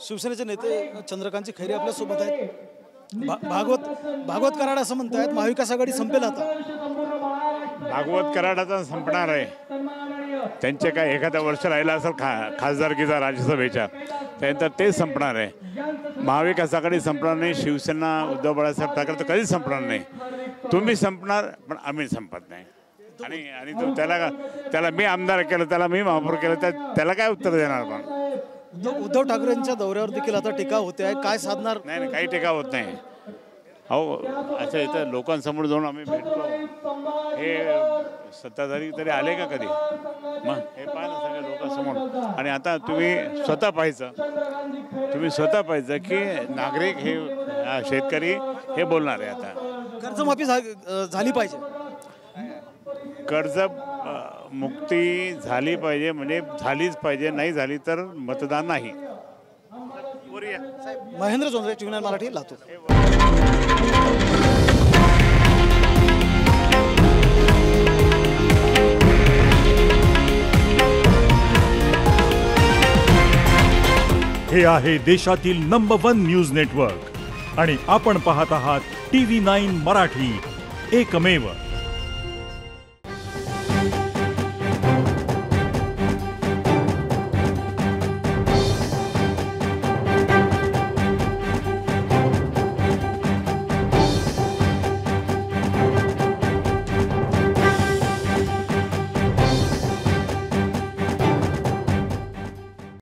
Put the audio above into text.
शिवसेनेचे नेते चंद्रकांत खैरे आपल्या सोबत आहेत। भागवत कराड असं म्हणतात महाविकास आघाडी संपेल आता। भागवत कराडाचा संपणार आहे। त्यांचे काय एखादा वर्ष राहिला असेल खासदारकीचा राज्यसभेच्या, त्यानंतर ते संपणार आहे। महाविकास आघाडी संपणार नाही, शिवसेना उद्धव बाळासाहेब ठाकरे तर कधीच संपणार नाही। तुम्ही संपणार पण आम्ही संपत नाही। आणि तो त्याला मी आमदार केलं, त्याला मी महापौर केलं, त्याला काय उत्तर देणार? पण उद्धव ठाकरेंच्या दौऱ्यावर देखील आता टीका होते आहे, काय साधणार? नाही, काही टीका होत नाही। अहो असं इथं लोकांसमोर जाऊन आम्ही भेटतो, हे सत्ताधारी तरी आले का कधी? मग हे पाहा ना सगळ्या लोकांसमोर। आणि आता तुम्ही स्वतः पाहायचं की नागरिक हे शेतकरी हे बोलणार आहे। आता कर्जमाफी झाली पाहिजे, कर्ज मुक्ती झाली पाहिजे, म्हणजे झालीच पाहिजे, नाही झाली तर मतदान नाही। महेंद्र जोंधळे, टीव्ही मराठी, लातूर। हे आहे देशातील नंबर 1 न्यूज नेटवर्क आणि आपण पाहत आहात TV9 मराठी, एकमेव।